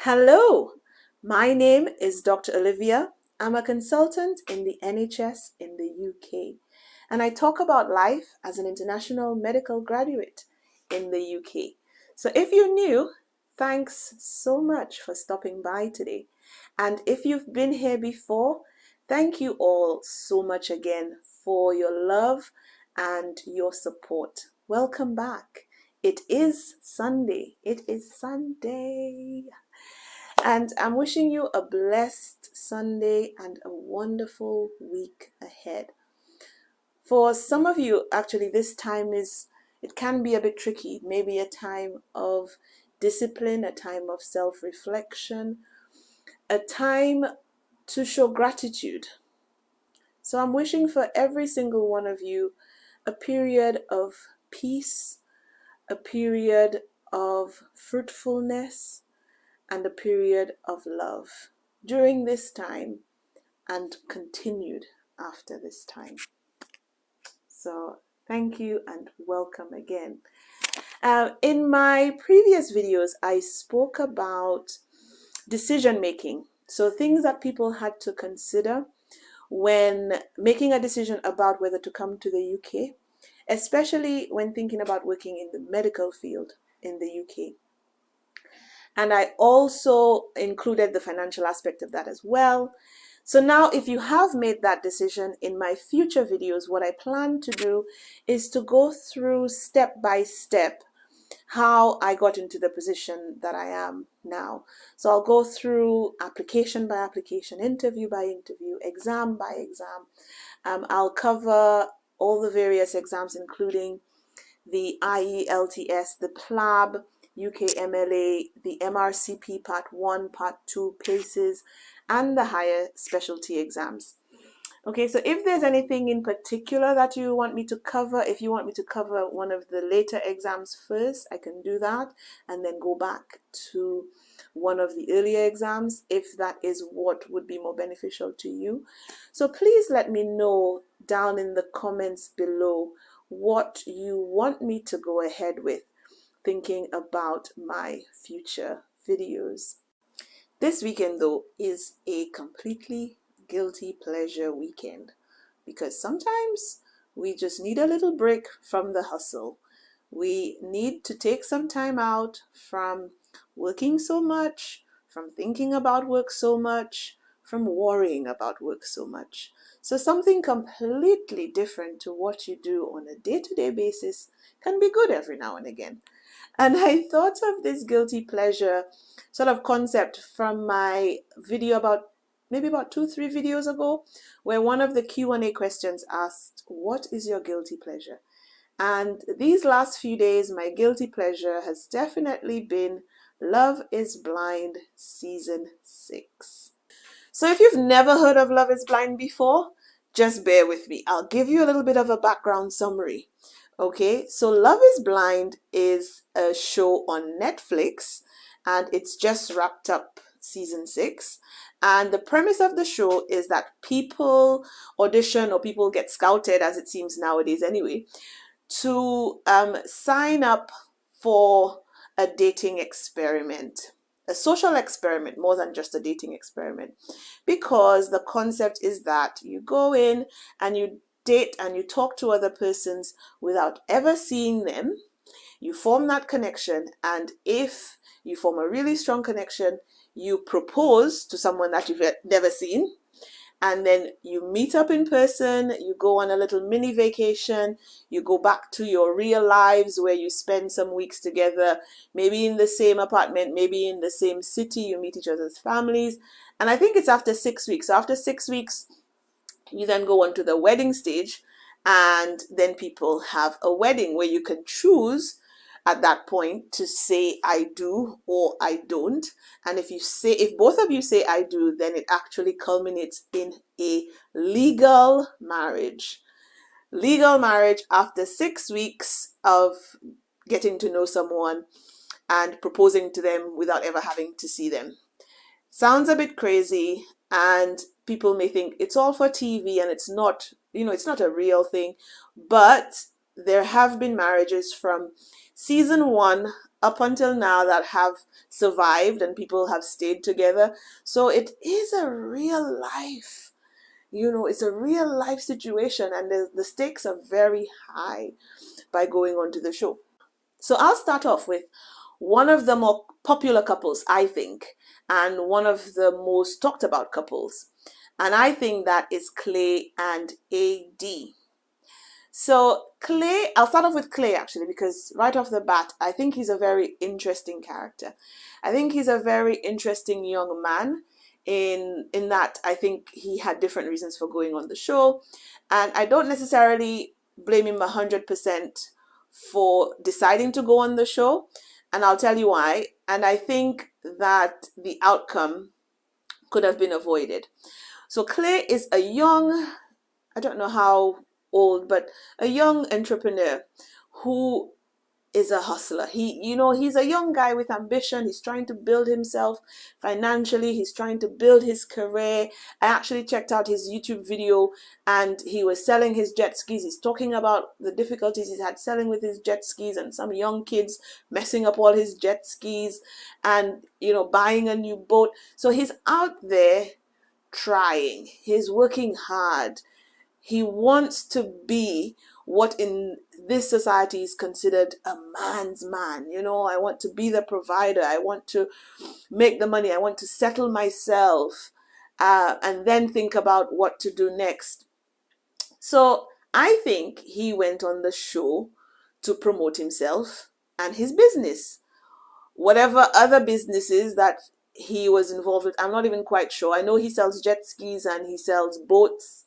Hello, my name is Dr. Olivia. I'm a consultant in the NHS in the UK, and I talk about life as an international medical graduate in the UK. So if you're new, thanks so much for stopping by today. And if you've been here before, thank you all so much again for your love and your support. Welcome back. It is Sunday. It is Sunday. And I'm wishing you a blessed Sunday and a wonderful week ahead. For some of you, actually, it can be a bit tricky. Maybe a time of discipline, a time of self-reflection, a time to show gratitude. So I'm wishing for every single one of you a period of peace, a period of fruitfulness, and a period of love during this time and continued after this time. So thank you and welcome again. In my previous videos, I spoke about decision making. So things that people had to consider when making a decision about whether to come to the UK, especially when thinking about working in the medical field in the UK. And I also included the financial aspect of that as well. So now if you have made that decision, in my future videos, what I plan to do is to go through step by step how I got into the position that I am now. So I'll go through application by application, interview by interview, exam by exam. I'll cover all the various exams, including the IELTS, the PLAB, UKMLA, the MRCP Part 1, Part 2 PACES, and the higher specialty exams. Okay, so if there's anything in particular that you want me to cover, if you want me to cover one of the later exams first, I can do that and then go back to one of the earlier exams if that is what would be more beneficial to you. So please let me know down in the comments below what you want me to go ahead with, thinking about my future videos. This weekend, though, is a completely guilty pleasure weekend because sometimes we just need a little break from the hustle. We need to take some time out from working so much, from thinking about work so much, from worrying about work so much. So something completely different to what you do on a day-to-day basis can be good every now and again. And I thought of this guilty pleasure sort of concept from my video maybe about 2-3 videos ago, where one of the Q&A questions asked, what is your guilty pleasure? And these last few days, my guilty pleasure has definitely been Love is Blind Season 6. So if you've never heard of Love is Blind before, just bear with me. I'll give you a little bit of a background summary. Okay, so Love is Blind is a show on Netflix, and it's just wrapped up season 6. And the premise of the show is that people audition, or people get scouted, as it seems nowadays anyway, to sign up for a dating experiment, a social experiment, more than just a dating experiment, because the concept is that you go in and you date and you talk to other persons without ever seeing them. You form that connection, and if you form a really strong connection, you propose to someone that you've never seen, and then you meet up in person, you go on a little mini vacation, you go back to your real lives where you spend some weeks together, maybe in the same apartment, maybe in the same city, you meet each other's families. And I think it's after 6 weeks. So after 6 weeks, you then go on to the wedding stage, and then people have a wedding where you can choose at that point to say I do or I don't. And if both of you say I do, then it actually culminates in a legal marriage. Legal marriage after 6 weeks of getting to know someone and proposing to them without ever having to see them. Sounds a bit crazy, and people may think it's all for TV and it's not, it's not a real thing. But there have been marriages from season 1 up until now that have survived and people have stayed together. So it is a real life, it's a real life situation, and the stakes are very high by going onto the show. So I'll start off with one of the more popular couples, I think, and one of the most talked about couples. And I think that is Clay and AD. So Clay, I'll start off with Clay actually, because right off the bat, I think he's a very interesting character. I think he's a very interesting young man in that I think he had different reasons for going on the show. And I don't necessarily blame him 100% for deciding to go on the show. And I'll tell you why. And I think that the outcome could have been avoided. So Clay is a young, I don't know how old, but a young entrepreneur who is a hustler. He's a young guy with ambition. He's trying to build himself financially. He's trying to build his career. I actually checked out his YouTube video and he was selling his jet skis. He's talking about the difficulties he's had selling with his jet skis and some young kids messing up all his jet skis and, buying a new boat. So he's out there trying. He's working hard. He wants to be what in this society is considered a man's man. I want to be the provider. I want to make the money. I want to settle myself and then think about what to do next. So I think he went on the show to promote himself and his business. Whatever other businesses that he was involved with, I'm not even quite sure. I know he sells jet skis and he sells boats.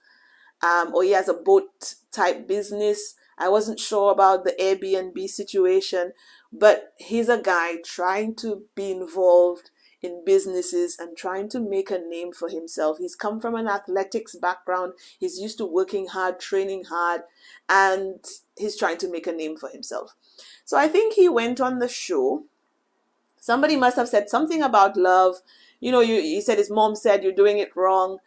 Or he has a boat type business. I wasn't sure about the Airbnb situation, but he's a guy trying to be involved in businesses and trying to make a name for himself. He's come from an athletics background. He's used to working hard, training hard, and he's trying to make a name for himself. So I think he went on the show. Somebody must have said something about love. He said his mom said you're doing it wrong,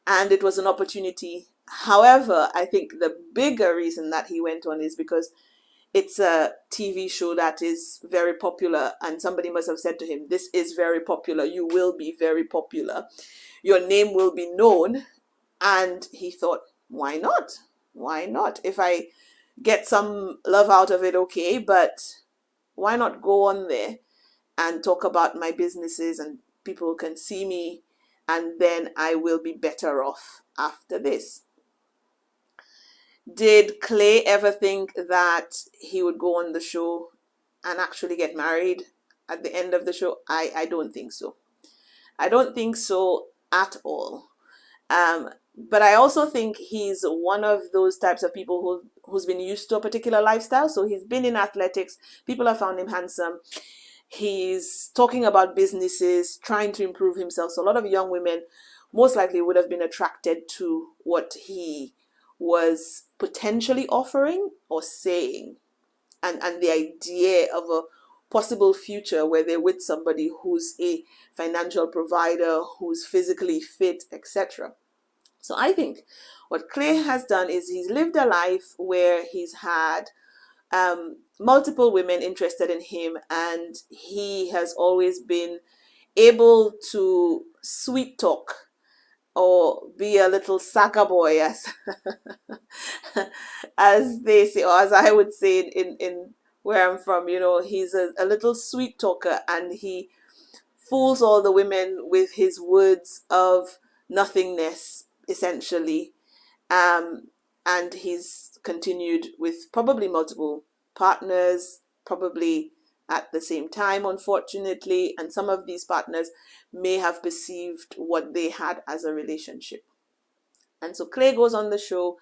and it was an opportunity. However, I think the bigger reason that he went on is because it's a TV show that is very popular, and somebody must have said to him, this is very popular. You will be very popular. Your name will be known. And he thought, why not? Why not? If I get some love out of it, okay, but why not go on there and talk about my businesses and people can see me, and then I will be better off after this. Did Clay ever think that he would go on the show and actually get married at the end of the show? I don't think so. I don't think so at all. But I also think he's one of those types of people who's been used to a particular lifestyle. So he's been in athletics. People have found him handsome. He's talking about businesses, trying to improve himself. So a lot of young women most likely would have been attracted to what he was potentially offering or saying, and the idea of a possible future where they're with somebody who's a financial provider, who's physically fit, etc. So I think what Clay has done is he's lived a life where he's had multiple women interested in him, and he has always been able to sweet talk or be a little saga boy, as they say, or as I would say in where I'm from. He's a little sweet talker, and he fools all the women with his words of nothingness, essentially. And he's continued with probably multiple partners, probably at the same time, unfortunately, and some of these partners may have perceived what they had as a relationship. And so Clay goes on the show,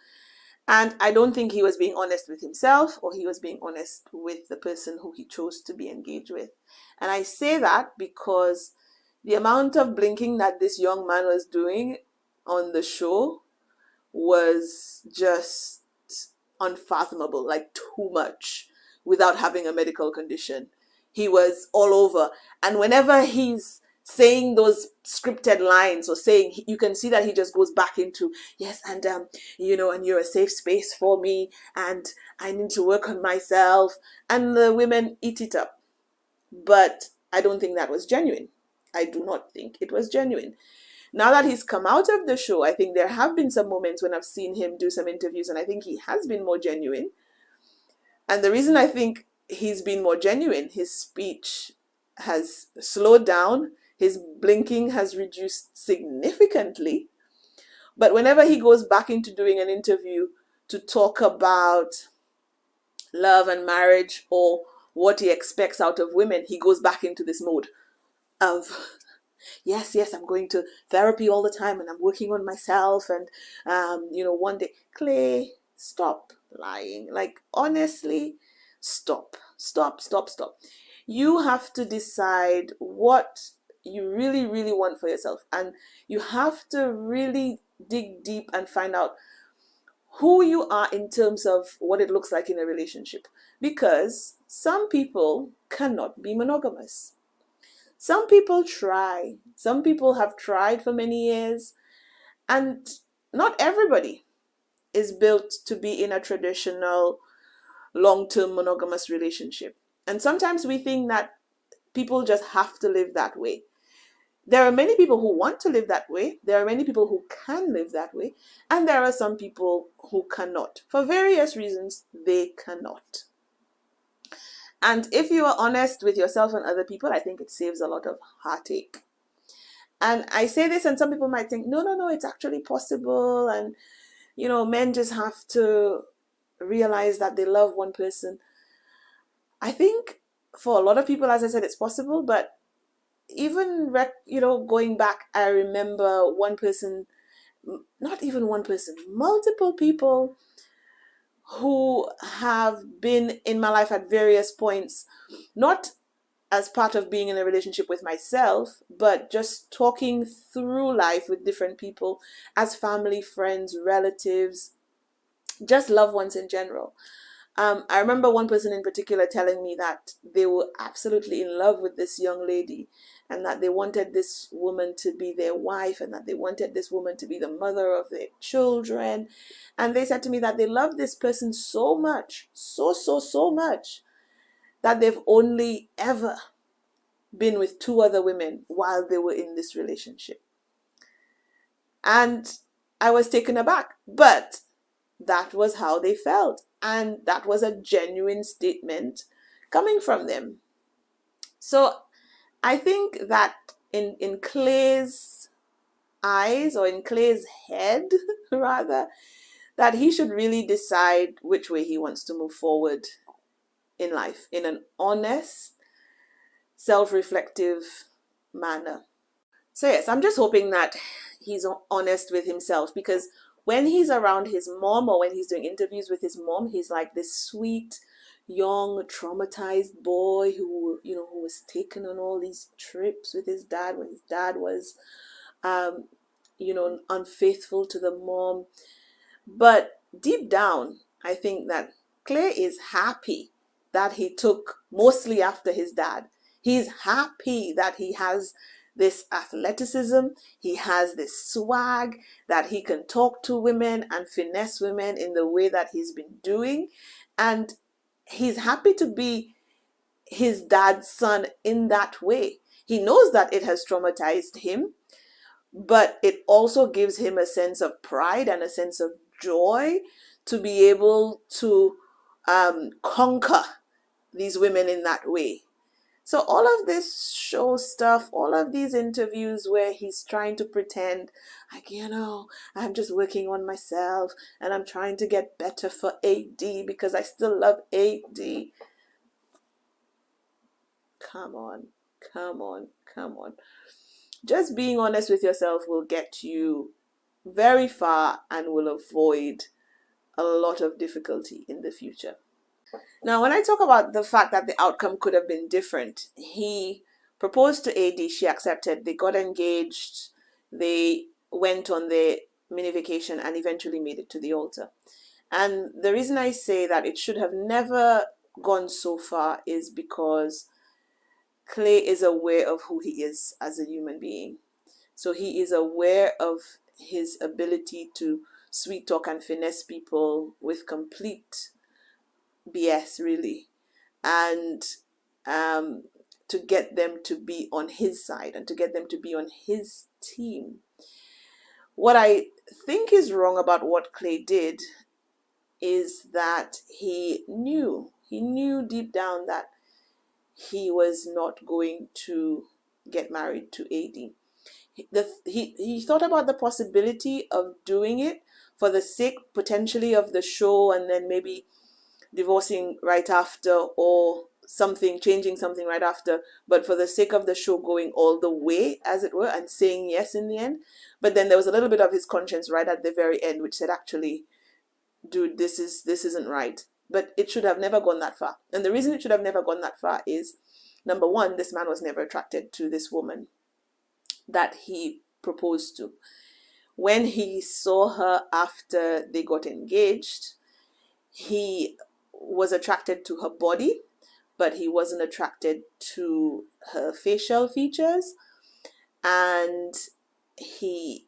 and I don't think he was being honest with himself, or he was being honest with the person who he chose to be engaged with. And I say that because the amount of blinking that this young man was doing on the show was just unfathomable, like too much, without having a medical condition. He was all over. And whenever he's saying those scripted lines or saying, you can see that he just goes back into, yes, and and you're a safe space for me, and I need to work on myself, and the women eat it up. but I don't think that was genuine. I do not think it was genuine. Now that he's come out of the show, I think there have been some moments when I've seen him do some interviews, and I think he has been more genuine. And the reason I think he's been more genuine, his speech has slowed down, his blinking has reduced significantly. But whenever he goes back into doing an interview to talk about love and marriage or what he expects out of women, he goes back into this mode of, yes, I'm going to therapy all the time and I'm working on myself. And, one day, Clay, stop lying. Like, honestly, stop. You have to decide what you really, really want for yourself. And you have to really dig deep and find out who you are in terms of what it looks like in a relationship. Because some people cannot be monogamous. Some people try. Some people have tried for many years. And not everybody is built to be in a traditional long-term monogamous relationship. And sometimes we think that people just have to live that way. There are many people who want to live that way. There are many people who can live that way. And there are some people who cannot. For various reasons, they cannot. And if you are honest with yourself and other people, I think it saves a lot of heartache. And I say this, and some people might think, no, it's actually possible. And, men just have to realize that they love one person. I think for a lot of people, as I said, it's possible. But even, going back, I remember one person, not even one person, multiple people who have been in my life at various points, not as part of being in a relationship with myself, but just talking through life with different people as family, friends, relatives, just loved ones in general. I remember one person in particular telling me that they were absolutely in love with this young lady and that they wanted this woman to be their wife and that they wanted this woman to be the mother of their children. And they said to me that they loved this person so much, so much, that they've only ever been with 2 other women while they were in this relationship. And I was taken aback, but that was how they felt. And that was a genuine statement coming from them. So I think that in Clay's eyes, or in Clay's head rather, that he should really decide which way he wants to move forward in life in an honest, self-reflective manner. So yes, I'm just hoping that he's honest with himself, because when he's around his mom or when he's doing interviews with his mom, he's like this sweet, young, traumatized boy who was taken on all these trips with his dad when his dad was, unfaithful to the mom. But deep down, I think that Clay is happy that he took mostly after his dad. He's happy that he has this athleticism, he has this swag, that he can talk to women and finesse women in the way that he's been doing. And he's happy to be his dad's son in that way. He knows that it has traumatized him, but it also gives him a sense of pride and a sense of joy to be able to conquer these women in that way. So all of this show stuff, all of these interviews where he's trying to pretend like, I'm just working on myself and I'm trying to get better for AD because I still love AD. Come on. Just being honest with yourself will get you very far and will avoid a lot of difficulty in the future. Now, when I talk about the fact that the outcome could have been different, he proposed to AD, she accepted, they got engaged, they went on their mini vacation and eventually made it to the altar. And the reason I say that it should have never gone so far is because Clay is aware of who he is as a human being. So he is aware of his ability to sweet talk and finesse people with complete BS, really. And to get them to be on his side and to get them to be on his team. What I think is wrong about what Clay did is that he knew deep down that he was not going to get married to AD. He thought about the possibility of doing it for the sake potentially of the show, and then maybe divorcing right after, or something, changing something right after, but for the sake of the show going all the way, as it were, and saying yes in the end. But then there was a little bit of his conscience right at the very end which said, actually, dude, this isn't right. But it should have never gone that far. And the reason it should have never gone that far is, number one, this man was never attracted to this woman that he proposed to. When he saw her after they got engaged, he was attracted to her body, but he wasn't attracted to her facial features. And he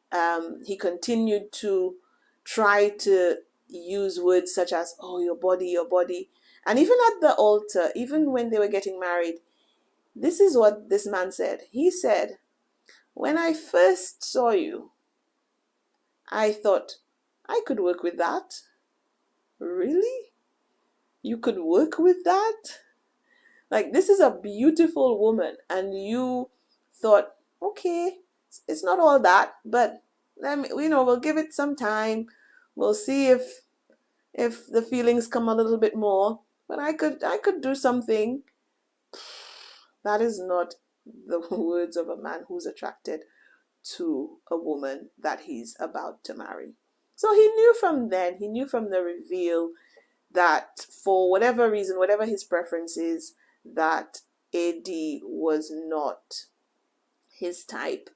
continued to try to use words such as, oh, your body, your body. And even at the altar, even when they were getting married, this is what this man said. He said, when I first saw you, I thought, I could work with that. Really? You could work with that? Like, this is a beautiful woman, and you thought, okay, it's not all that, but we'll give it some time. We'll see if the feelings come a little bit more. But I could do something. That is not the words of a man who's attracted to a woman that he's about to marry. So he knew from the reveal, that for whatever reason, whatever his preference is, that AD was not his type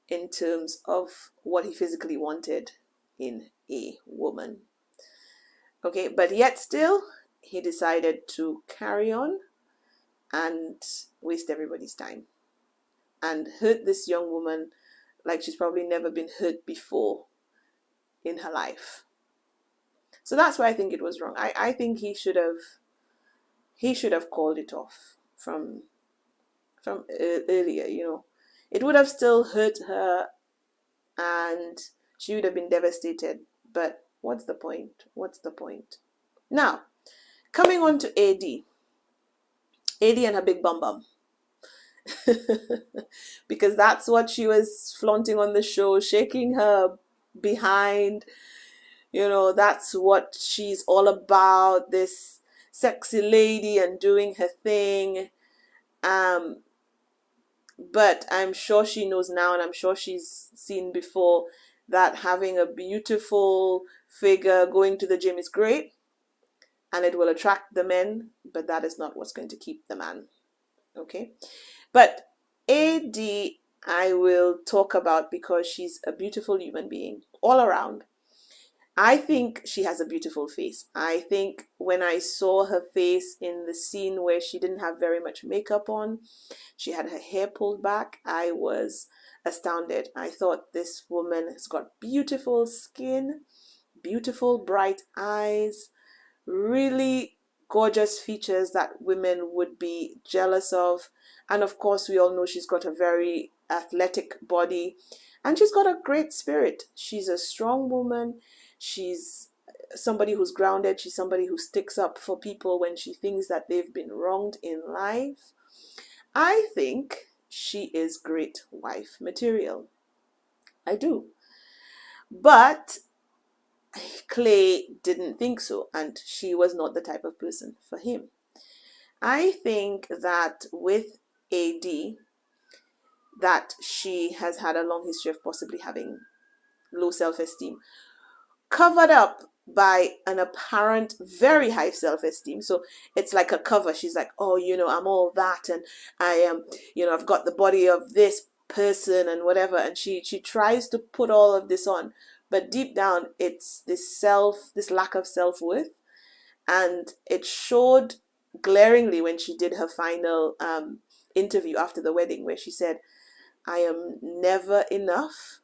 in terms of what he physically wanted in a woman. Okay, but yet still, he decided to carry on and waste everybody's time and hurt this young woman like she's probably never been hurt before in her life. So that's why I think it was wrong. I think he should have called it off from earlier. It would have still hurt her and she would have been devastated, but what's the point? Now, coming on to AD and her big bum bum. Because that's what she was flaunting on the show, shaking her behind. That's what she's all about, this sexy lady and doing her thing. But I'm sure she knows now, and I'm sure she's seen before, that having a beautiful figure going to the gym is great and it will attract the men, but that is not what's going to keep the man. Okay? But AD, I will talk about because she's a beautiful human being all around. I think she has a beautiful face. I think when I saw her face in the scene where she didn't have very much makeup on, she had her hair pulled back, I was astounded. I thought, this woman has got beautiful skin, beautiful bright eyes, really gorgeous features that women would be jealous of. And of course, we all know she's got a very athletic body and she's got a great spirit. She's a strong woman. She's somebody who's grounded. She's somebody who sticks up for people when she thinks that they've been wronged in life. I think she is great wife material. I do. But Clay didn't think so, and she was not the type of person for him. I think that with AD, that she has had a long history of possibly having low self-esteem, covered up by an apparent very high self-esteem. So it's like a cover. She's like, oh, I'm all that, and I am, I've got the body of this person and whatever, and she tries to put all of this on, but deep down it's this lack of self-worth. And it showed glaringly when she did her final interview after the wedding, where she said, I am never enough.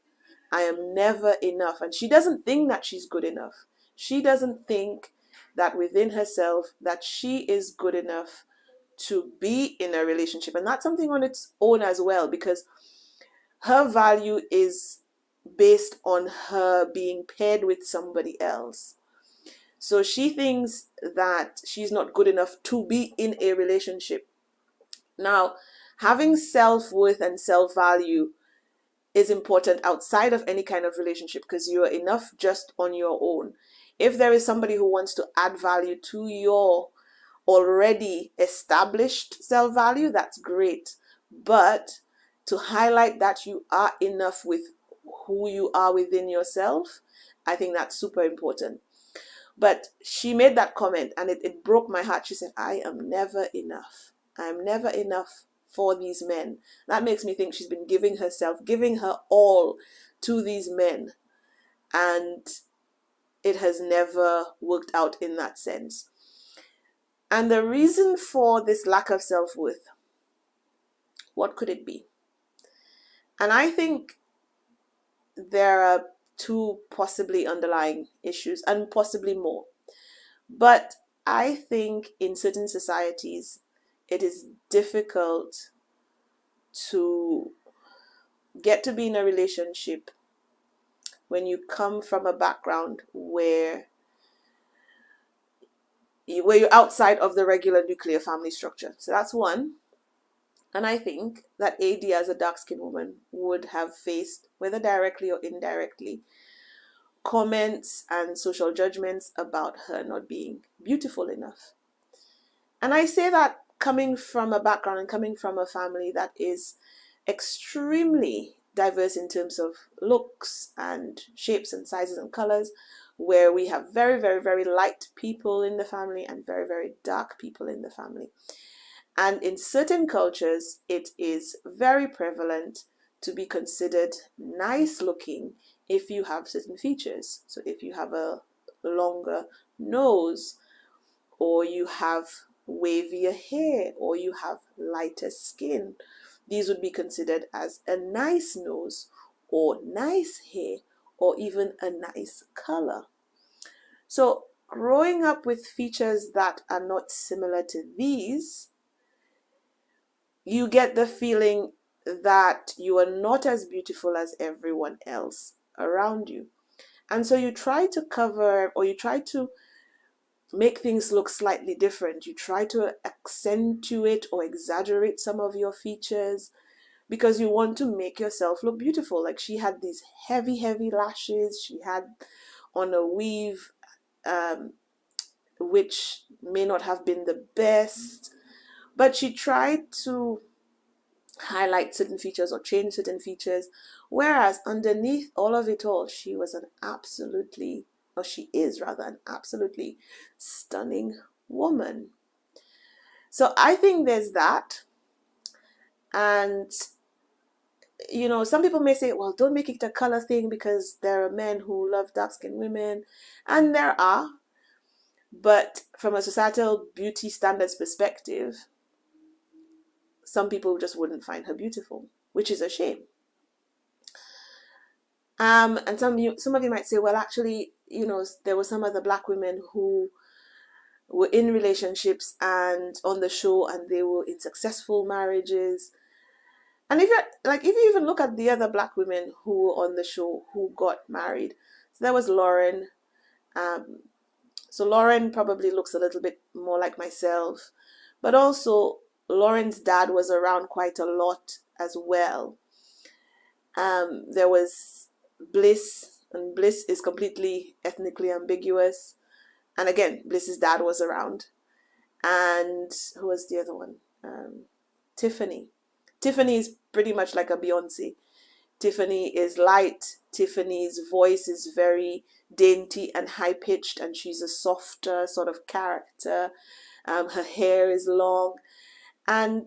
I am never enough. And she doesn't think that she's good enough. She doesn't think that within herself that she is good enough to be in a relationship. And that's something on its own as well, because her value is based on her being paired with somebody else. So she thinks that she's not good enough to be in a relationship. Now, having self-worth and self-value is important outside of any kind of relationship, because you are enough just on your own. If there is somebody who wants to add value to your already established self-value, that's great. But to highlight that you are enough with who you are within yourself, I think that's super important. But she made that comment and it broke my heart. She said, I am never enough. I'm never enough for these men. That makes me think she's been giving herself, giving her all to these men. And it has never worked out in that sense. And the reason for this lack of self-worth, what could it be? And I think there are two possibly underlying issues, and possibly more. But I think in certain societies, it is difficult to get to be in a relationship when you come from a background where you're outside of the regular nuclear family structure. So that's one. And I think that AD, as a dark-skinned woman, would have faced, whether directly or indirectly, comments and social judgments about her not being beautiful enough. And I say that coming from a background and coming from a family that is extremely diverse in terms of looks and shapes and sizes and colors, where we have very, very, very light people in the family and very, very dark people in the family. And in certain cultures, it is very prevalent to be considered nice looking if you have certain features. So if you have a longer nose, or you have wavier hair, or you have lighter skin, these would be considered as a nice nose, or nice hair, or even a nice color. So growing up with features that are not similar to these, you get the feeling that you are not as beautiful as everyone else around you. And so you try to cover, or you try to make things look slightly different. You try to accentuate or exaggerate some of your features because you want to make yourself look beautiful. Like she had these heavy, heavy lashes. She had on a weave, which may not have been the best. But she tried to highlight certain features or change certain features, whereas underneath all of it all, she was an absolutely, or she is rather, an absolutely stunning woman. So I think there's that. And, you know, some people may say, well, don't make it a color thing because there are men who love dark-skinned women. And there are. But from a societal beauty standards perspective, some people just wouldn't find her beautiful, which is a shame. And some of you might say, well, actually, you know, there were some other black women who were in relationships and on the show, and they were in successful marriages. And if you even look at the other black women who were on the show who got married, so there was Lauren. So Lauren probably looks a little bit more like myself, but also Lauren's dad was around quite a lot as well. There was Bliss, and Bliss is completely ethnically ambiguous. And again, Bliss's dad was around. And who was the other one? Tiffany. Tiffany is pretty much like a Beyonce. Tiffany is light. Tiffany's voice is very dainty and high-pitched, and she's a softer sort of character. Her hair is long. And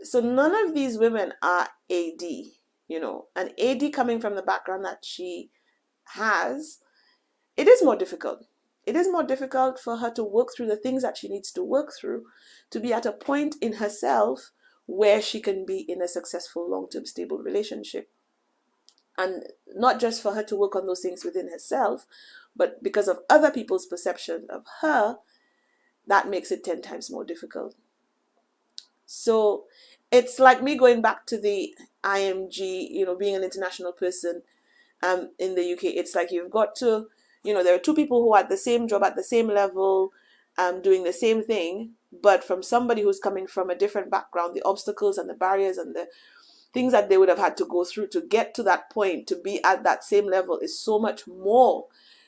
so none of these women are AD, you know. And AD, coming from the background that she has, it is more difficult. It is more difficult for her to work through the things that she needs to work through to be at a point in herself where she can be in a successful, long-term, stable relationship. And not just for her to work on those things within herself, but because of other people's perception of her, that makes it 10 times more difficult. So it's like me going back to the IMG, being an international person in the UK. It's like you've got to, there are two people who are at the same job, at the same level, doing the same thing, but from somebody who's coming from a different background, the obstacles and the barriers and the things that they would have had to go through to get to that point, to be at that same level, is so much more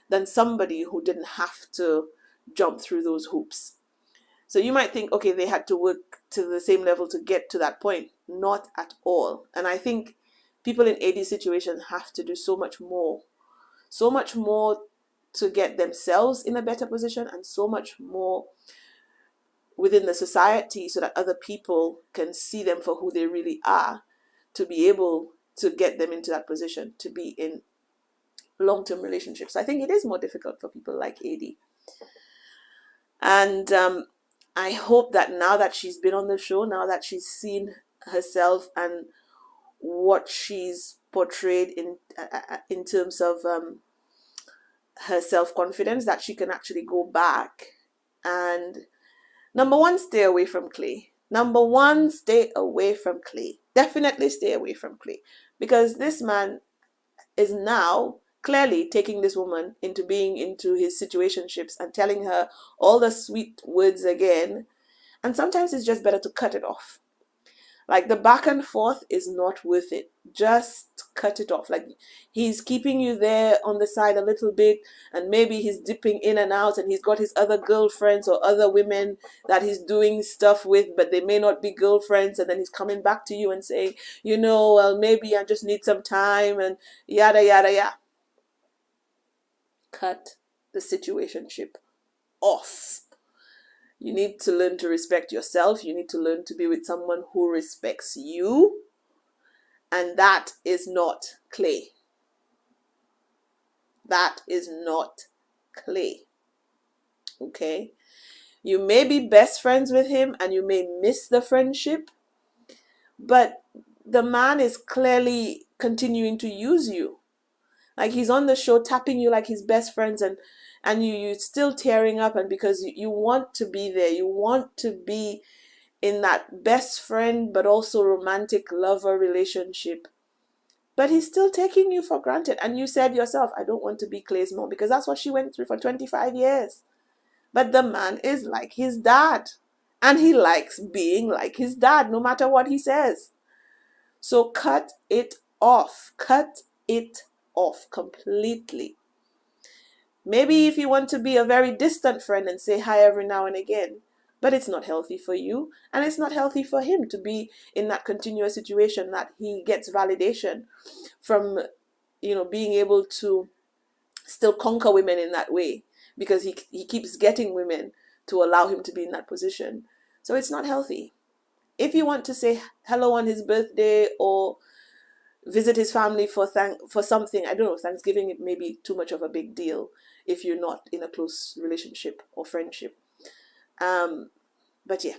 than somebody who didn't have to jump through those hoops. So you might think, okay, they had to work to the same level to get to that point. Not at all. And I think people in AD situations have to do so much more to get themselves in a better position, and so much more within the society so that other people can see them for who they really are, to be able to get them into that position to be in long-term relationships. I think it is more difficult for people like AD. And I hope that now that she's been on the show, now that she's seen herself and what she's portrayed in terms of her self-confidence, that she can actually go back and, number one, stay away from Clay. Number one, stay away from Clay. Definitely stay away from Clay. Because this man is now clearly taking this woman into his situationships and telling her all the sweet words again. And sometimes it's just better to cut it off. Like, the back and forth is not worth it. Just cut it off. Like, he's keeping you there on the side a little bit, and maybe he's dipping in and out, and he's got his other girlfriends or other women that he's doing stuff with, but they may not be girlfriends, and then he's coming back to you and saying, well, maybe I just need some time, and yada, yada, yada. Cut the situationship off. You need to learn to respect yourself. You need to learn to be with someone who respects you. And that is not Clay. That is not Clay. Okay? You may be best friends with him and you may miss the friendship, but the man is clearly continuing to use you. Like, he's on the show tapping you like his best friends, and you're still tearing up, and because you want to be there, you want to be in that best friend but also romantic lover relationship, but he's still taking you for granted. And you said yourself, I don't want to be Clay's mom, because that's what she went through for 25 years. But the man is like his dad, and he likes being like his dad no matter what he says. So cut it off. Cut it off completely. Maybe if you want to be a very distant friend and say hi every now and again, but it's not healthy for you, and it's not healthy for him to be in that continuous situation that he gets validation from, being able to still conquer women in that way, because he keeps getting women to allow him to be in that position. So it's not healthy. If you want to say hello on his birthday or visit his family for something, I don't know, Thanksgiving, it may be too much of a big deal if you're not in a close relationship or friendship. But yeah,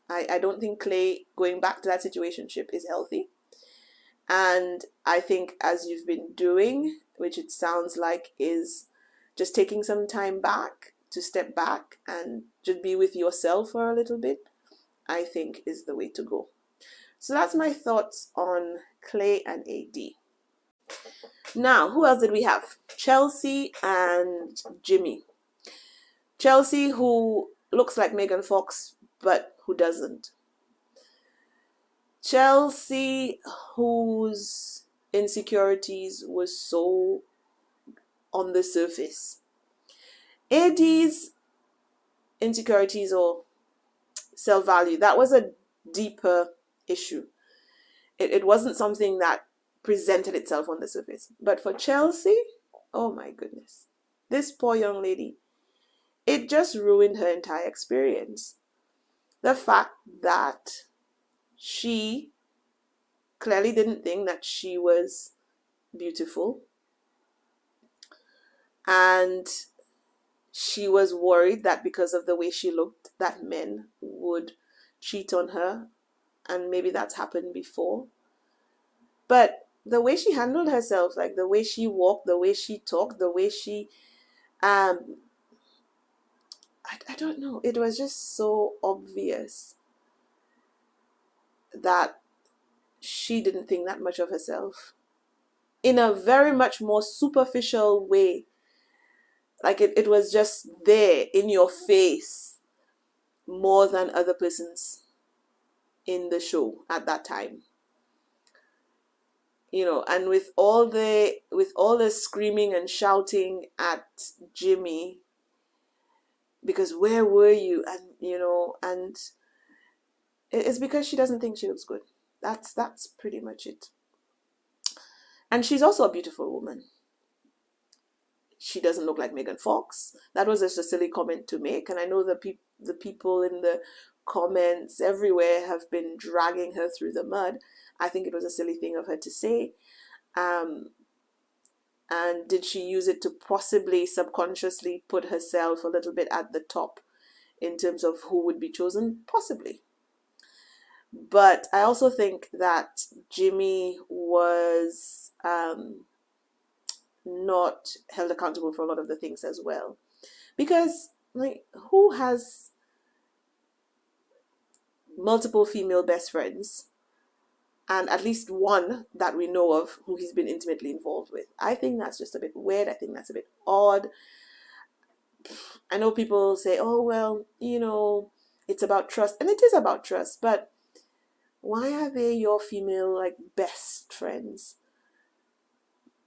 I don't think Clay going back to that situationship is healthy. And I think, as you've been doing, which it sounds like is just taking some time back to step back and just be with yourself for a little bit, I think is the way to go. So that's my thoughts on Clay and AD. Now, who else did we have? Chelsea and Jimmy. Chelsea, who looks like Megan Fox, but who doesn't. Chelsea, whose insecurities were so on the surface. AD's insecurities or self-value, that was a deeper issue. It wasn't something that presented itself on the surface. But for Chelsea, oh my goodness, this poor young lady, it just ruined her entire experience. The fact that she clearly didn't think that she was beautiful, and she was worried that because of the way she looked, that men would cheat on her, and maybe that's happened before. But the way she handled herself, like the way she walked, the way she talked, the way she I don't know, it was just so obvious that she didn't think that much of herself in a very much more superficial way. Like it was just there in your face more than other persons in the show at that time. And with all the screaming and shouting at Jimmy, because where were you? And it's because she doesn't think she looks good. That's pretty much it. And she's also a beautiful woman. She doesn't look like Megan Fox. That was just a silly comment to make, and I know the people in the comments everywhere have been dragging her through the mud. I think it was a silly thing of her to say. And did she use it to possibly subconsciously put herself a little bit at the top in terms of who would be chosen? Possibly. But I also think that Jimmy was not held accountable for a lot of the things as well. Because, like, who has multiple female best friends and at least one that we know of who he's been intimately involved with? I think that's just a bit weird. I think that's a bit odd. I know people say, oh, well, it's about trust. And it is about trust. But why are they your female, like, best friends?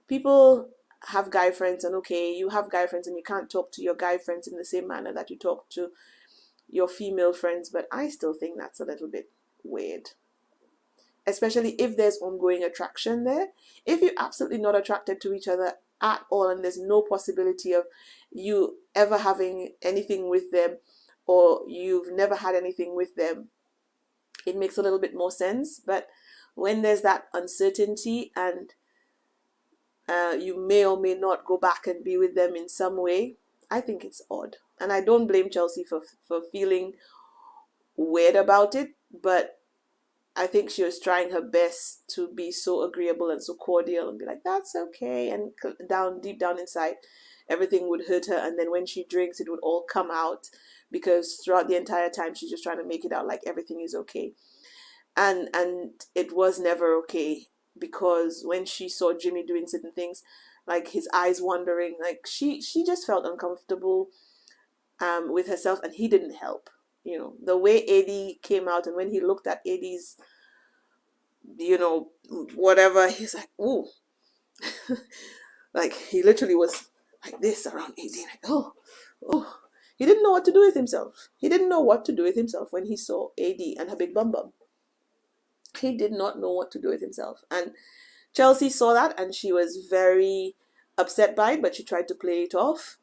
People have guy friends, and okay, you have guy friends and you can't talk to your guy friends in the same manner that you talk to your female friends. But I still think that's a little bit weird. Especially if there's ongoing attraction there. If you're absolutely not attracted to each other at all and there's no possibility of you ever having anything with them, or you've never had anything with them, it makes a little bit more sense. But when there's that uncertainty and you may or may not go back and be with them in some way, I think it's odd. And I don't blame Chelsea for feeling weird about it, but I think she was trying her best to be so agreeable and so cordial and be like, that's okay. And deep down inside, everything would hurt her. And then when she drinks, it would all come out, because throughout the entire time, she's just trying to make it out like everything is okay. And it was never okay, because when she saw Jimmy doing certain things, like his eyes wandering, like she just felt uncomfortable with herself, and he didn't help. The way Eddie came out, and when he looked at Eddie's, whatever, he's like, ooh. Like, he literally was like this around Eddie, like, oh. He didn't know what to do with himself. He didn't know what to do with himself when he saw Eddie and her big bum bum. He did not know what to do with himself. And Chelsea saw that, and she was very upset by it, but she tried to play it off.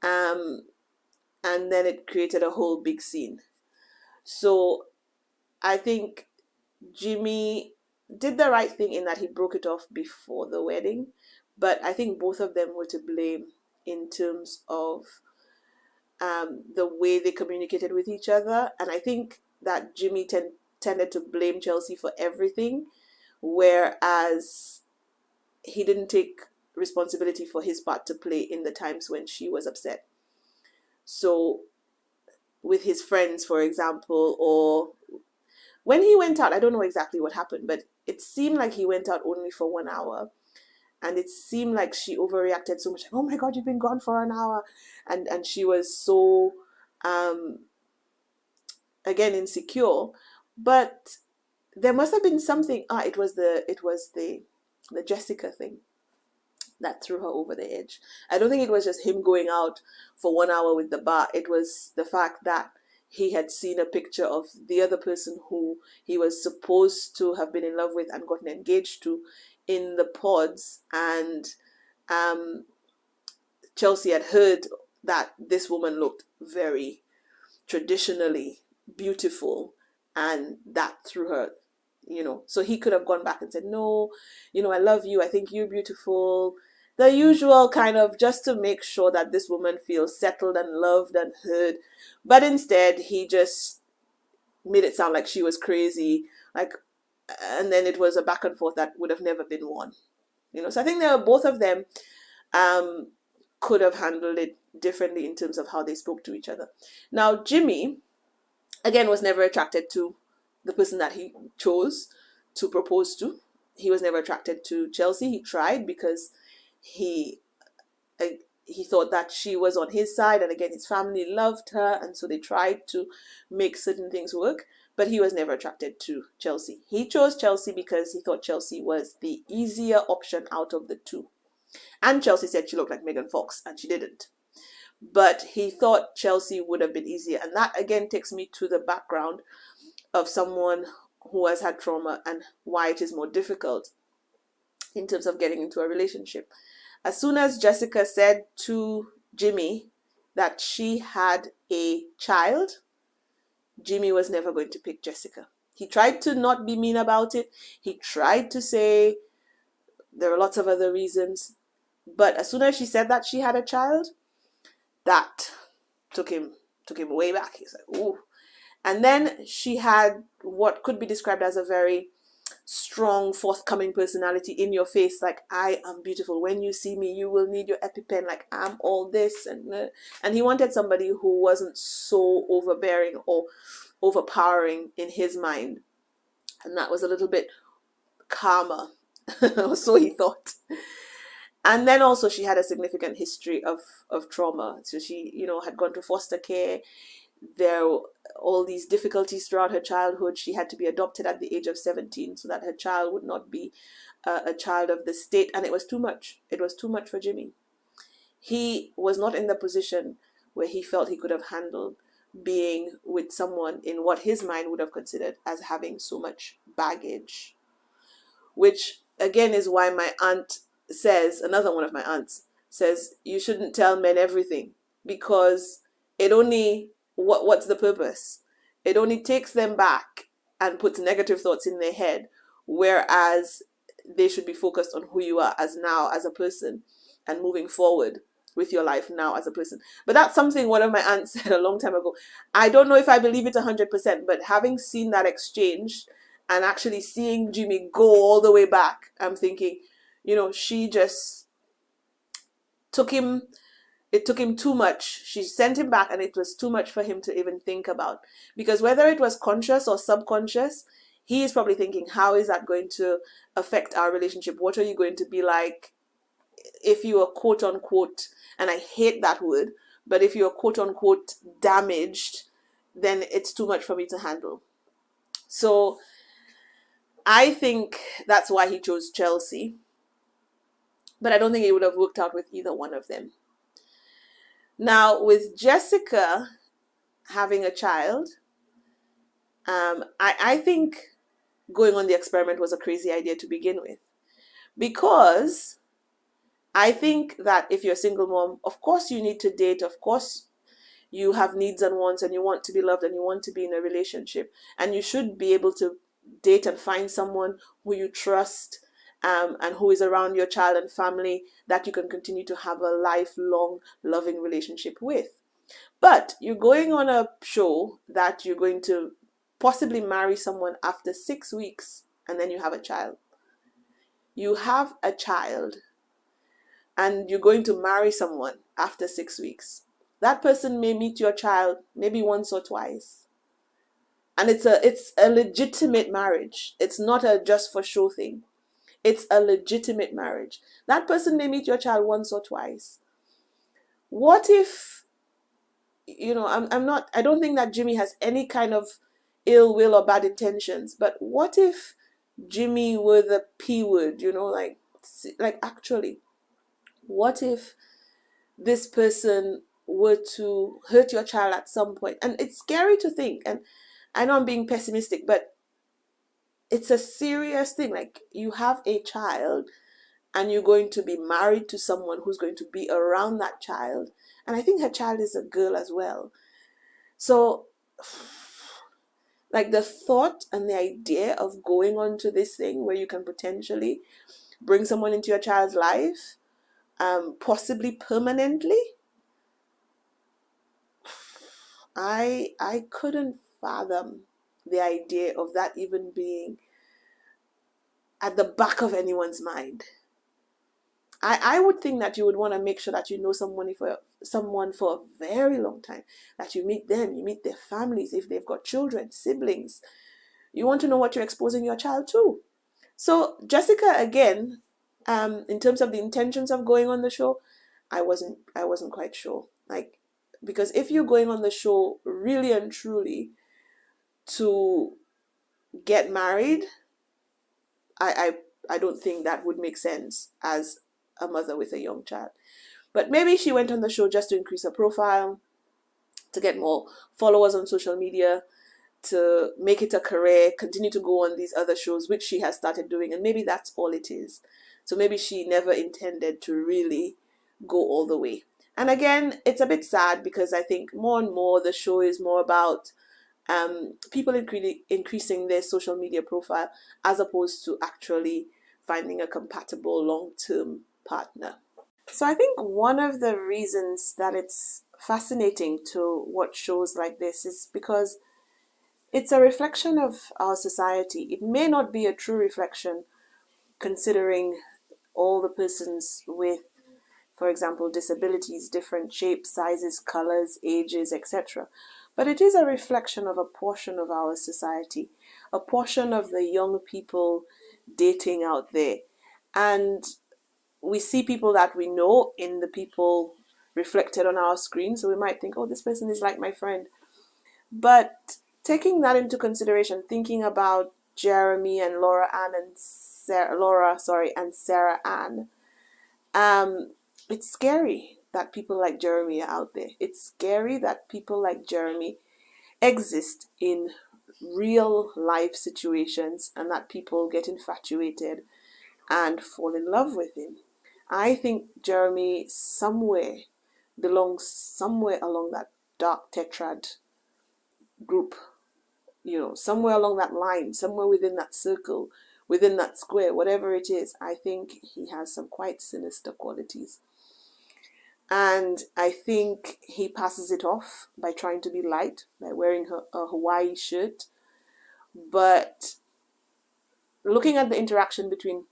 And then it created a whole big scene. So I think Jimmy did the right thing in that he broke it off before the wedding. But I think both of them were to blame in terms of the way they communicated with each other. And I think that Jimmy tended to blame Chelsea for everything, whereas he didn't take responsibility for his part to play in the times when she was upset. So with his friends, for example, or when he went out, I don't know exactly what happened, but it seemed like he went out only for 1 hour. And it seemed like she overreacted so much. Like, oh my God, you've been gone for an hour. And she was so, again, insecure. But there must have been something. It was the Jessica thing that threw her over the edge. I don't think it was just him going out for 1 hour with the bar. It was the fact that he had seen a picture of the other person who he was supposed to have been in love with and gotten engaged to in the pods. And Chelsea had heard that this woman looked very traditionally beautiful, and that threw her, so he could have gone back and said, no, I love you, I think you're beautiful, the usual kind of, just to make sure that this woman feels settled and loved and heard. But instead he just made it sound like she was crazy, like, and then it was a back and forth that would have never been won. So I think both of them could have handled it differently in terms of how they spoke to each other. Now, Jimmy, again, was never attracted to the person that he chose to propose to. He was never attracted to Chelsea. He tried because he thought that she was on his side, and again his family loved her, and so they tried to make certain things work, but he was never attracted to Chelsea. He chose Chelsea because he thought Chelsea was the easier option out of the two, and Chelsea said she looked like Megan Fox, and she didn't, but he thought Chelsea would have been easier. And that again takes me to the background of someone who has had trauma and why it is more difficult in terms of getting into a relationship. As soon as Jessica said to Jimmy that she had a child, Jimmy was never going to pick Jessica. He tried to not be mean about it. He tried to say there are lots of other reasons. But as soon as she said that she had a child, that took him way back. He's like, ooh. And then she had what could be described as a very strong, forthcoming personality, in your face, like, I am beautiful. When you see me, you will need your EpiPen, like, I'm all this. And he wanted somebody who wasn't so overbearing or overpowering in his mind. And that was a little bit calmer, or so he thought. And then also she had a significant history of trauma. So she, had gone to foster care. There were all these difficulties throughout her childhood. She had to be adopted at the age of 17 so that her child would not be a child of the state. And it was too much. It was too much for Jimmy. He was not in the position where he felt he could have handled being with someone in what his mind would have considered as having so much baggage. Which, again, is why my aunt says, another one of my aunts says, you shouldn't tell men everything, because it only, what's the purpose? It only takes them back and puts negative thoughts in their head, whereas they should be focused on who you are as now as a person and moving forward with your life now as a person. But that's something one of my aunts said a long time ago. I don't know if I believe it 100%, but having seen that exchange and actually seeing Jimmy go all the way back, I'm thinking, she just took him. It took him too much. She sent him back, and it was too much for him to even think about. Because whether it was conscious or subconscious, he is probably thinking, how is that going to affect our relationship? What are you going to be like if you are quote unquote, and I hate that word, but if you are quote unquote damaged, then it's too much for me to handle. So I think that's why he chose Chelsea. But I don't think it would have worked out with either one of them. Now, with Jessica having a child, I think going on the experiment was a crazy idea to begin with. Because I think that if you're a single mom, of course you need to date. Of course you have needs and wants, and you want to be loved, and you want to be in a relationship. And you should be able to date and find someone who you trust, and who is around your child and family, that you can continue to have a lifelong loving relationship with. But you're going on a show that you're going to possibly marry someone after 6 weeks, and then you have a child. You have a child, and you're going to marry someone after 6 weeks. That person may meet your child maybe once or twice. And it's a legitimate marriage. It's not a just for show thing. It's a legitimate marriage. That person may meet your child once or twice. What if, I don't think that Jimmy has any kind of ill will or bad intentions, but what if Jimmy were the P word, like actually, what if this person were to hurt your child at some point? And it's scary to think, and I know I'm being pessimistic, but it's a serious thing. Like, you have a child and you're going to be married to someone who's going to be around that child. And I think her child is a girl as well. So, like, the thought and the idea of going on to this thing where you can potentially bring someone into your child's life, possibly permanently, I couldn't fathom the idea of that even being at the back of anyone's mind. I would think that you would want to make sure that you know someone for a very long time, that you meet them, you meet their families, if they've got children, siblings, You want to know what you're exposing your child to. So Jessica, again, in terms of the intentions of going on the show, I wasn't quite sure. Like, because if you're going on the show really and truly to get married, I don't think that would make sense as a mother with a young child. But maybe she went on the show just to increase her profile, to get more followers on social media, to make it a career, continue to go on these other shows, which she has started doing. And maybe that's all it is. So maybe she never intended to really go all the way. And again, it's a bit sad because I think more and more the show is more about people increasing their social media profile as opposed to actually finding a compatible long-term partner. So I think one of the reasons that it's fascinating to watch shows like this is because it's a reflection of our society. It may not be a true reflection considering all the persons with, for example, disabilities, different shapes, sizes, colors, ages, etc. But it is a reflection of a portion of our society, a portion of the young people dating out there. And we see people that we know in the people reflected on our screen. So we might think, oh, this person is like my friend. But taking that into consideration, thinking about Jeramey and and Sarah Ann, it's scary that people like Jeramey are out there. It's scary that people like Jeramey exist in real life situations and that people get infatuated and fall in love with him. I think Jeramey belongs somewhere along that dark tetrad group, somewhere along that line, somewhere within that circle, within that square, whatever it is. I think he has some quite sinister qualities. And I think he passes it off by trying to be light, by wearing a Hawaii shirt. But looking at the interaction between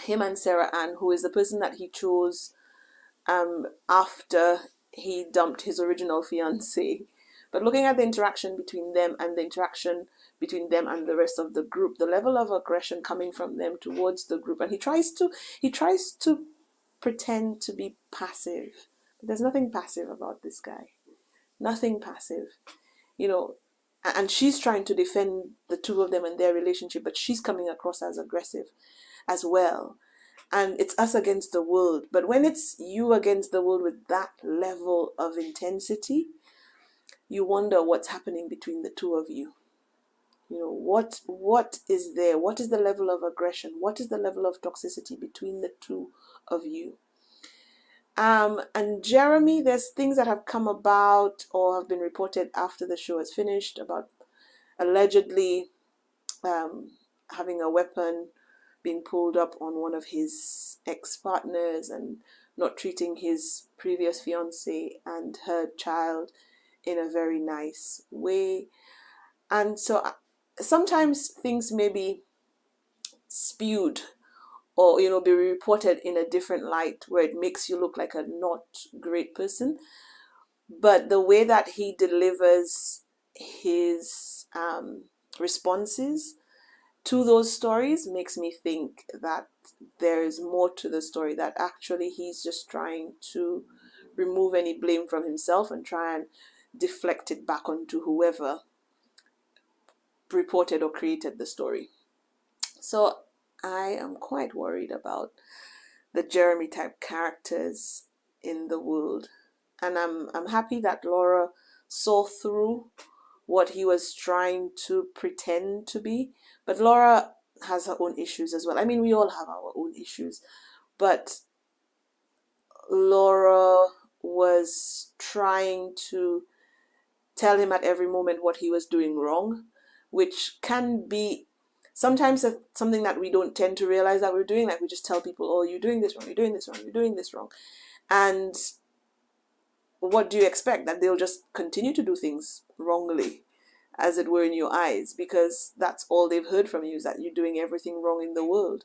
him and Sarah Ann, who is the person that he chose after he dumped his original fiancée, but looking at the interaction between them and the interaction between them and the rest of the group, the level of aggression coming from them towards the group, and he tries to pretend to be passive. But there's nothing passive about this guy. Nothing passive. And she's trying to defend the two of them and their relationship, but she's coming across as aggressive as well. And it's us against the world. But when it's you against the world with that level of intensity, you wonder what's happening between the two of you. What is there? What is the level of aggression? What is the level of toxicity between the two of you? And Jeramey, there's things that have come about or have been reported after the show has finished about allegedly having a weapon being pulled up on one of his ex-partners and not treating his previous fiancée and her child in a very nice way. And so sometimes things may be spewed or be reported in a different light where it makes you look like a not great person. But the way that he delivers his responses to those stories makes me think that there is more to the story, that actually he's just trying to remove any blame from himself and try and deflect it back onto whoever reported or created the story. So I am quite worried about the Jeramey type characters in the world. And I'm happy that Laura saw through what he was trying to pretend to be. But Laura has her own issues as well. I mean, we all have our own issues. But Laura was trying to tell him at every moment what he was doing wrong, which can be sometimes something that we don't tend to realize that we're doing. Like, we just tell people, oh, you're doing this wrong, you're doing this wrong, you're doing this wrong. And what do you expect? That they'll just continue to do things wrongly, as it were, in your eyes, because that's all they've heard from you, is that you're doing everything wrong in the world.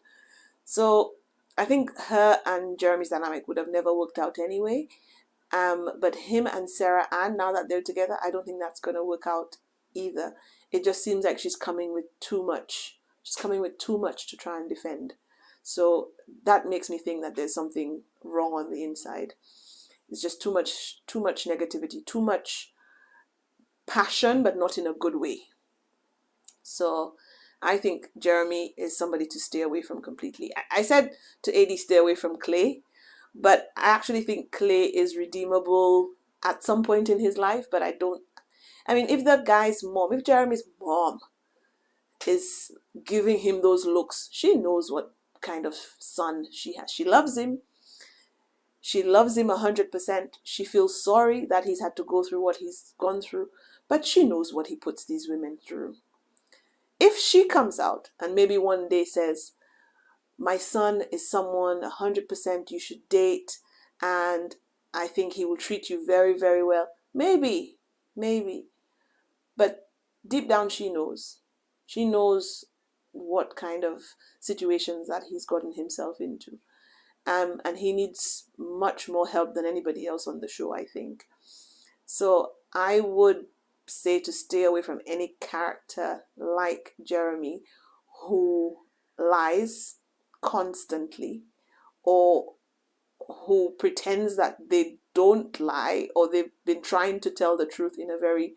So I think her and Jeramey's dynamic would have never worked out anyway. But him and Sarah Ann, now that they're together, I don't think that's going to work out either. it just seems like she's coming with too much. She's coming with too much to try and defend. So that makes me think that there's something wrong on the inside. It's just too much negativity, too much passion, but not in a good way. So I think Jeramey is somebody to stay away from completely. I said to AD stay away from Clay, but I actually think Clay is redeemable at some point in his life, but I mean, if that guy's mom, if Jeramey's mom is giving him those looks, she knows what kind of son she has. She loves him. She loves him 100%. She feels sorry that he's had to go through what he's gone through, but she knows what he puts these women through. If she comes out and maybe one day says, my son is someone 100% you should date, and I think he will treat you very, very well, maybe, but deep down she knows. She knows what kind of situations that he's gotten himself into. And he needs much more help than anybody else on the show, I think. So I would say to stay away from any character like Jeramey who lies constantly, or who pretends that they don't lie, or they've been trying to tell the truth in a very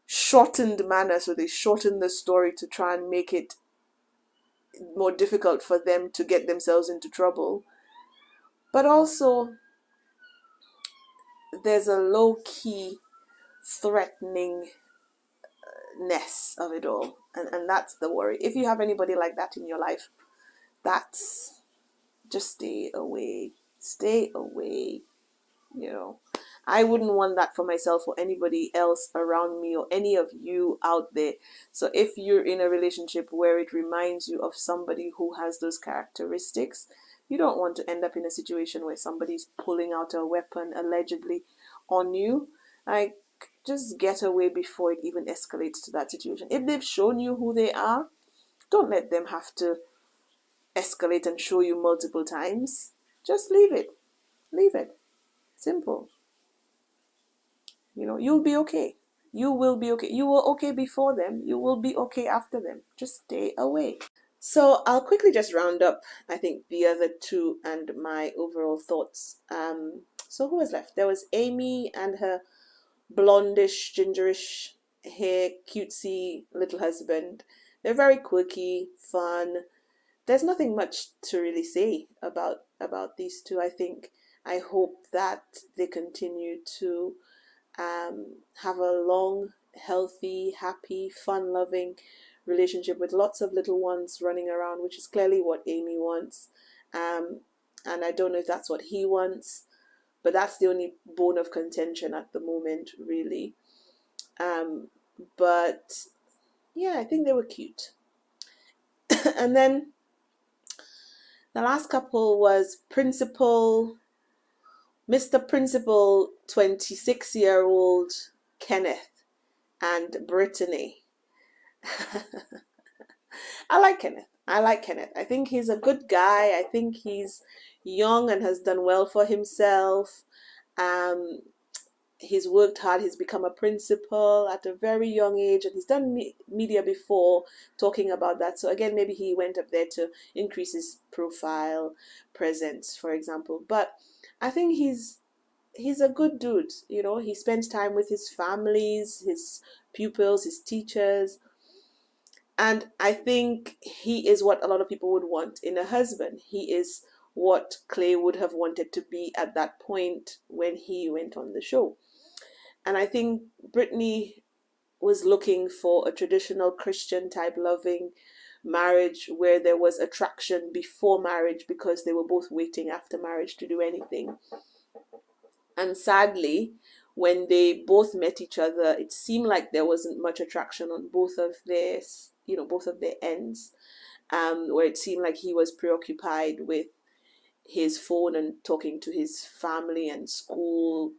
shortened manner. So they shorten the story to try and make it more difficult for them to get themselves into trouble. But also, there's a low-key threateningness of it all. And that's the worry. If you have anybody like that in your life, that's just stay away. Stay away. You know, I wouldn't want that for myself or anybody else around me or any of you out there. So if you're in a relationship where it reminds you of somebody who has those characteristics, you don't want to end up in a situation where somebody's pulling out a weapon allegedly on you. Like, just get away before it even escalates to that situation. If they've shown you who they are, don't let them have to escalate and show you multiple times. Just leave it. Leave it. Simple. You know, you'll be okay. You will be okay. You were okay before them. You will be okay after them. Just stay away. So I'll quickly just round up, I think, the other two and my overall thoughts. So who was left? There was Amy and her blondish, gingerish hair, cutesy little husband. They're very quirky, fun. There's nothing much to really say about these two. I think I hope that they continue to have a long, healthy, happy, fun-loving relationship with lots of little ones running around, which is clearly what Amy wants. And I don't know if that's what he wants, but that's the only bone of contention at the moment, really. But yeah, I think they were cute. And then the last couple was Mr. Principal, 26-year-old Kenneth and Brittany. I like Kenneth. I think he's a good guy. I think he's young and has done well for himself. He's worked hard. He's become a principal at a very young age, and he's done media before talking about that. So again, maybe he went up there to increase his profile presence, for example. But I think he's a good dude. You know, he spends time with his families, his pupils, his teachers. And I think he is what a lot of people would want in a husband. He is what Clay would have wanted to be at that point when he went on the show. And I think Brittany was looking for a traditional Christian type loving marriage where there was attraction before marriage, because they were both waiting after marriage to do anything. And sadly, when they both met each other, it seemed like there wasn't much attraction on both of their ends, where it seemed like he was preoccupied with his phone and talking to his family and school.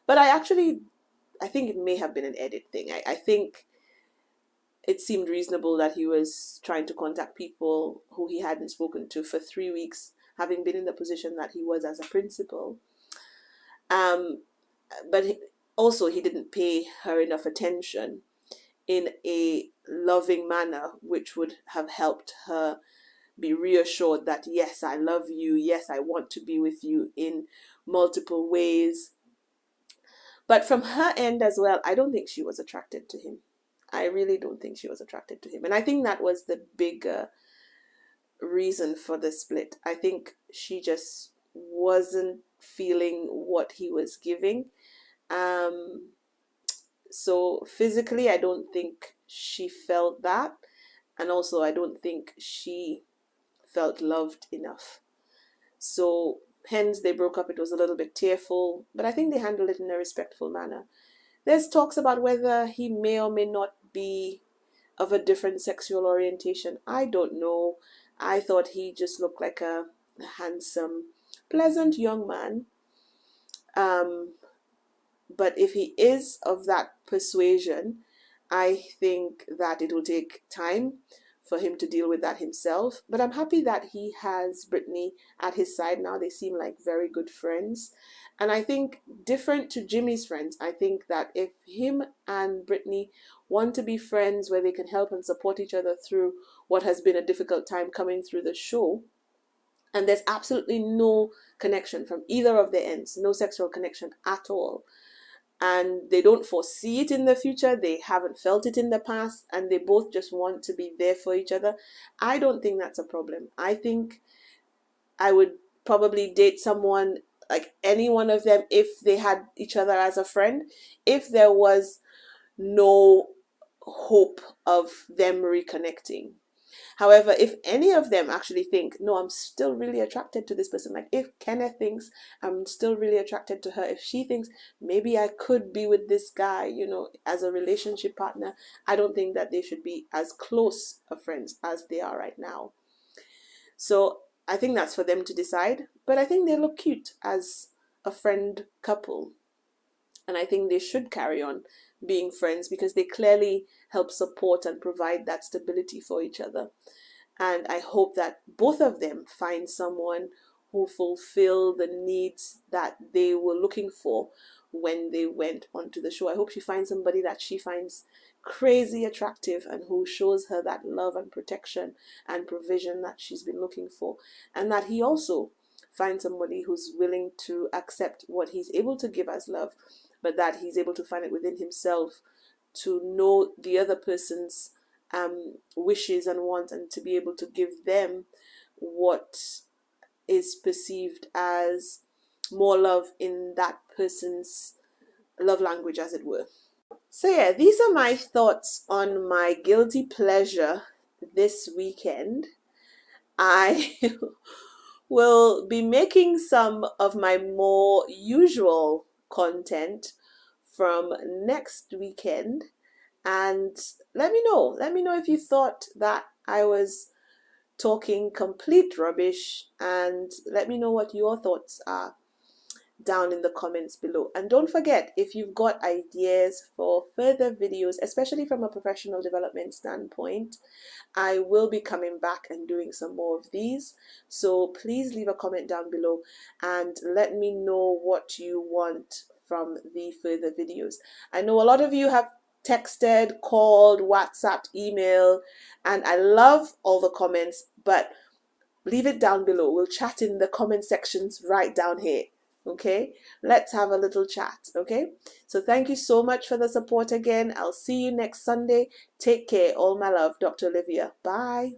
But I think it may have been an edit thing. I think it seemed reasonable that he was trying to contact people who he hadn't spoken to for 3 weeks, having been in the position that he was as a principal. But also he didn't pay her enough attention. in a loving manner, which would have helped her be reassured that, yes, I love you, yes, I want to be with you in multiple ways. But from her end as well, I don't think she was attracted to him. I really don't think she was attracted to him. And I think that was the bigger reason for the split. I think she just wasn't feeling what he was giving. So physically, I don't think she felt that. And also, I don't think she felt loved enough. So hence they broke up. It was a little bit tearful, but I think they handled it in a respectful manner. There's talks about whether he may or may not be of a different sexual orientation. I don't know. I thought he just looked like a handsome, pleasant young man. But if he is of that persuasion, I think that it will take time for him to deal with that himself. But I'm happy that he has Brittany at his side now. They seem like very good friends. And I think, different to Jimmy's friends, I think that if him and Brittany want to be friends where they can help and support each other through what has been a difficult time coming through the show, and there's absolutely no connection from either of their ends, no sexual connection at all, and they don't foresee it in the future, they haven't felt it in the past, and they both just want to be there for each other, I don't think that's a problem. I think I would probably date someone, like any one of them, if they had each other as a friend, if there was no hope of them reconnecting. However, if any of them actually think, no, I'm still really attracted to this person, like if Kenneth thinks I'm still really attracted to her, if she thinks maybe I could be with this guy, as a relationship partner, I don't think that they should be as close of friends as they are right now. So I think that's for them to decide, but I think they look cute as a friend couple. And I think they should carry on being friends because they clearly help support and provide that stability for each other. And I hope that both of them find someone who fulfill the needs that they were looking for when they went onto the show. I hope she finds somebody that she finds crazy attractive and who shows her that love and protection and provision that she's been looking for. And that he also finds somebody who's willing to accept what he's able to give as love, but that he's able to find it within himself to know the other person's wishes and wants, and to be able to give them what is perceived as more love in that person's love language, as it were. So yeah, these are my thoughts on my guilty pleasure this weekend. I will be making some of my more usual content from next weekend, and let me know if you thought that I was talking complete rubbish, and let me know what your thoughts are down in the comments below. And don't forget, if you've got ideas for further videos, especially from a professional development standpoint, I will be coming back and doing some more of these. So please leave a comment down below and let me know what you want from the further videos. I know a lot of you have texted, called, WhatsApped, email, and I love all the comments, but leave it down below. We'll chat in the comment sections right down here. Okay, let's have a little chat. Okay, so thank you so much for the support again. I'll see you next Sunday. Take care. All my love, Dr. Olivia. Bye.